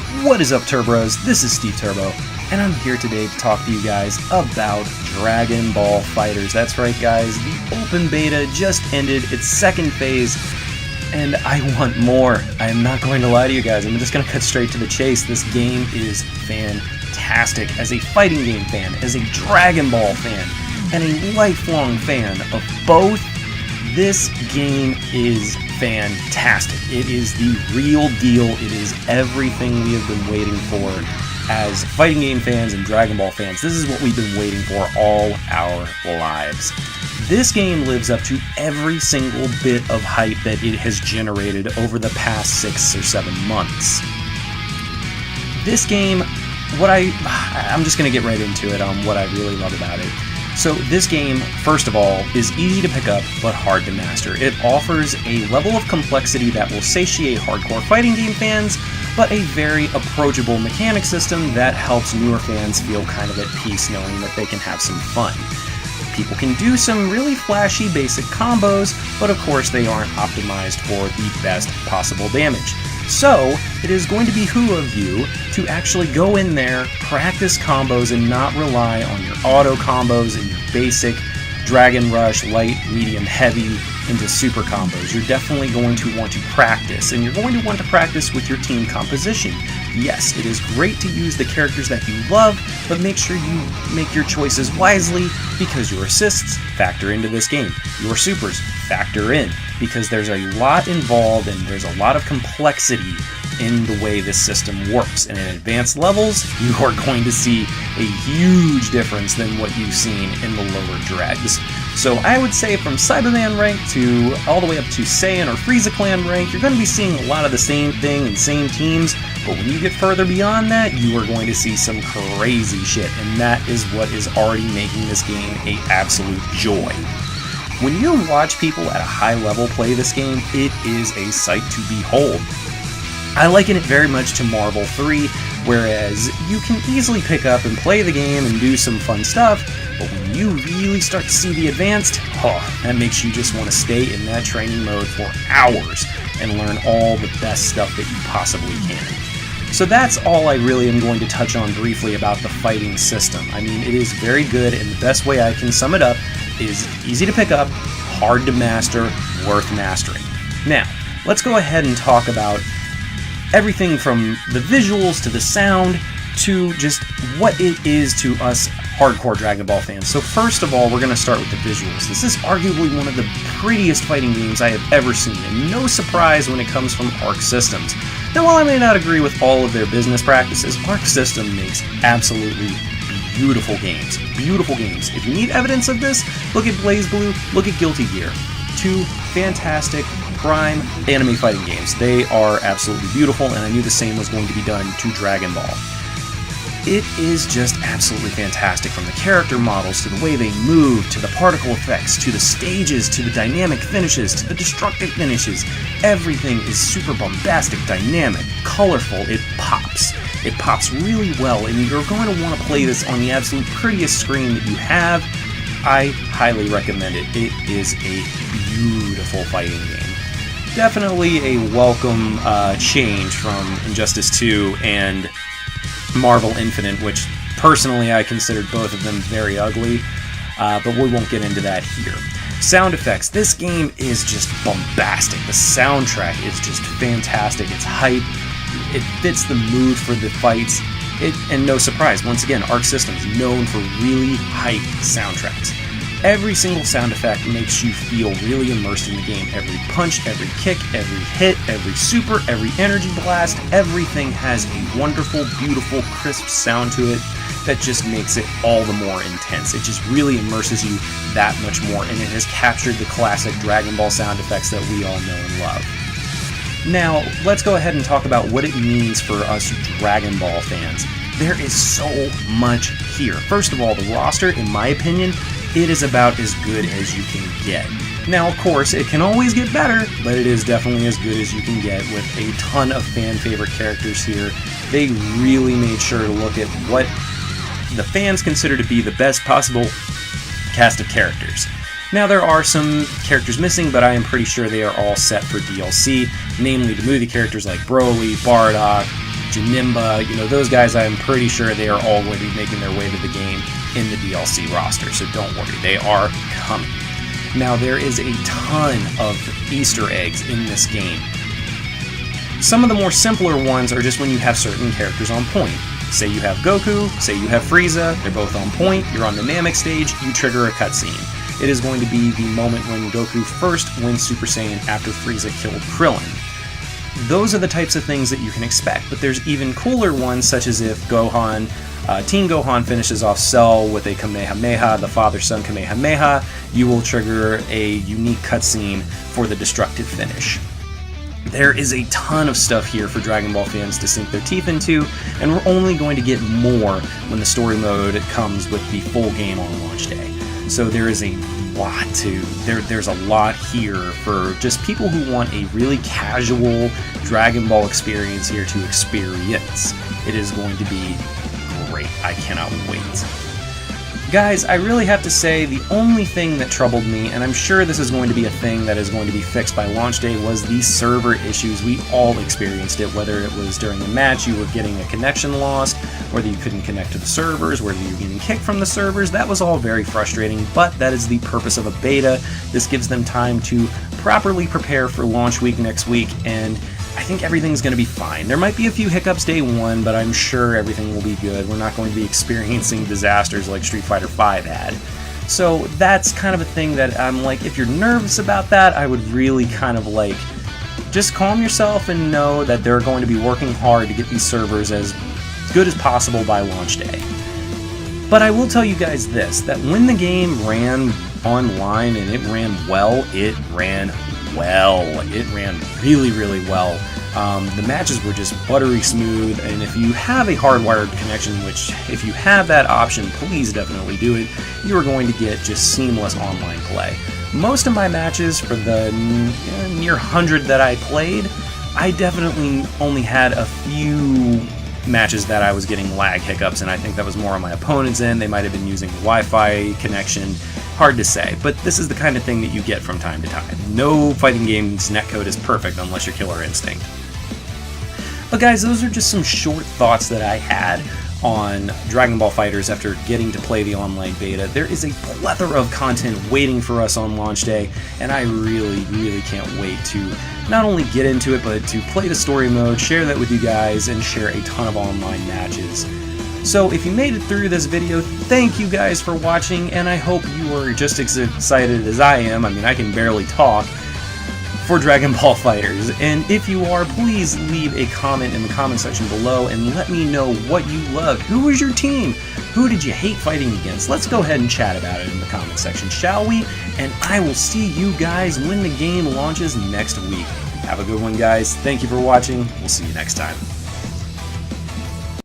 What is up, Turbos? This is Steve Turbo, and I'm here today to talk to you guys about Dragon Ball Fighterz. That's right, guys, the open beta just ended its second phase, and I want more. I am not going to lie to you guys, I'm just going to cut straight to the chase. This game is fantastic. As a fighting game fan, as a Dragon Ball fan, and a lifelong fan of both, this game is fantastic. It is the real deal. It is everything we have been waiting for as fighting game fans and Dragon Ball fans. This is what we've been waiting for all our lives. This game lives up to every single bit of hype that it has generated over the past 6 or 7 months. This game, I'm just going to get right into it on what I really love about it. So this game, first of all, is easy to pick up, but hard to master. It offers a level of complexity that will satiate hardcore fighting game fans, but a very approachable mechanic system that helps newer fans feel kind of at peace knowing that they can have some fun. People can do some really flashy basic combos, but of course they aren't optimized for the best possible damage. So, it is going to behoove you to actually go in there, practice combos, and not rely on your auto combos and your basic Dragon Rush, light, medium, heavy, into super combos. You're definitely going to want to practice, and you're going to want to practice with your team composition. Yes, it is great to use the characters that you love, but make sure you make your choices wisely, because your assists factor into this game. Your supers factor in, because there's a lot involved and there's a lot of complexity in the way this system works. And in advanced levels, you are going to see a huge difference than what you've seen in the lower dregs. So I would say from Cyberman rank to all the way up to Saiyan or Frieza Clan rank, you're going to be seeing a lot of the same thing and same teams, but when you get further beyond that, you are going to see some crazy shit, and that is what is already making this game an absolute joy. When you watch people at a high level play this game, it is a sight to behold. I liken it very much to Marvel 3, whereas you can easily pick up and play the game and do some fun stuff, but when you really start to see the advanced, that makes you just want to stay in that training mode for hours and learn all the best stuff that you possibly can. So that's all I really am going to touch on briefly about the fighting system. I mean, it is very good, and the best way I can sum it up is easy to pick up, hard to master, worth mastering. Now, let's go ahead and talk about everything from the visuals to the sound to just what it is to us hardcore Dragon Ball fans. So first of all, we're going to start with the visuals. This is arguably one of the prettiest fighting games I have ever seen, and no surprise when it comes from Arc Systems. Now, while I may not agree with all of their business practices, Arc System makes absolutely beautiful games. Beautiful games. If you need evidence of this, look at BlazBlue, look at Guilty Gear. Two fantastic prime anime fighting games. They are absolutely beautiful, and I knew the same was going to be done to Dragon Ball. It is just absolutely fantastic, from the character models, to the way they move, to the particle effects, to the stages, to the dynamic finishes, to the destructive finishes. Everything is super bombastic, dynamic, colorful. It pops. It pops really well, and you're going to want to play this on the absolute prettiest screen that you have. I highly recommend it. It is a beautiful fighting game. Definitely a welcome change from Injustice 2 and Marvel Infinite, which personally I considered both of them very ugly, but we won't get into that here. Sound effects. This game is just bombastic. The soundtrack is just fantastic. It's hype. It fits the mood for the fights. And no surprise, once again, Arc Systems known for really hype soundtracks. Every single sound effect makes you feel really immersed in the game. Every punch, every kick, every hit, every super, every energy blast, everything has a wonderful, beautiful, crisp sound to it that just makes it all the more intense. It just really immerses you that much more, and it has captured the classic Dragon Ball sound effects that we all know and love. Now, let's go ahead and talk about what it means for us Dragon Ball fans. There is so much here. First of all, the roster, in my opinion, it is about as good as you can get. Now, of course, it can always get better, but it is definitely as good as you can get with a ton of fan-favorite characters here. They really made sure to look at what the fans consider to be the best possible cast of characters. Now, there are some characters missing, but I am pretty sure they are all set for DLC, namely the movie characters like Broly, Bardock, Janemba, you know, those guys, I'm pretty sure they are all going to be making their way to the game in the DLC roster, so don't worry, they are coming. Now, there is a ton of Easter eggs in this game. Some of the more simpler ones are just when you have certain characters on point. Say you have Goku, say you have Frieza, they're both on point, you're on the Namek stage, you trigger a cutscene. It is going to be the moment when Goku first wins Super Saiyan after Frieza killed Krillin. Those are the types of things that you can expect, but there's even cooler ones, such as if Teen Gohan finishes off Cell with a Kamehameha, the father-son Kamehameha, you will trigger a unique cutscene for the destructive finish. There is a ton of stuff here for Dragon Ball fans to sink their teeth into, and we're only going to get more when the story mode comes with the full game on launch day. So there is a lot there's a lot here for just people who want a really casual Dragon Ball experience here to experience. It is going to be great. I cannot wait. Guys, I really have to say the only thing that troubled me, and I'm sure this is going to be a thing that is going to be fixed by launch day, was the server issues. We all experienced it, whether it was during the match you were getting a connection lost, whether you couldn't connect to the servers, whether you were getting kicked from the servers. That was all very frustrating, but that is the purpose of a beta. This gives them time to properly prepare for launch week next week, and I think everything's going to be fine. There might be a few hiccups day one, but I'm sure everything will be good. We're not going to be experiencing disasters like Street Fighter V had. So that's kind of a thing that I'm like, if you're nervous about that, I would really kind of like, just calm yourself and know that they're going to be working hard to get these servers as good as possible by launch day. But I will tell you guys this, that when the game ran online and it ran well, it ran really, really well. The matches were just buttery smooth, and if you have a hardwired connection, which if you have that option, please definitely do it, you are going to get just seamless online play. Most of my matches, for the near 100 that I played, I definitely only had a few matches that I was getting lag hiccups, and I think that was more on my opponent's end. They might have been using Wi-Fi connection. Hard to say, but this is the kind of thing that you get from time to time. No fighting game's netcode is perfect unless you're Killer Instinct. But guys, those are just some short thoughts that I had on Dragon Ball Fighterz after getting to play the online beta. There is a plethora of content waiting for us on launch day, and I really, really can't wait to not only get into it, but to play the story mode, share that with you guys, and share a ton of online matches. So if you made it through this video, thank you guys for watching, and I hope you are just as excited as I am. I mean, I can barely talk for Dragon Ball Fighterz. And if you are, please leave a comment in the comment section below and let me know what you loved. Who was your team? Who did you hate fighting against? Let's go ahead and chat about it in the comment section, shall we? And I will see you guys when the game launches next week. Have a good one, guys. Thank you for watching. We'll see you next time.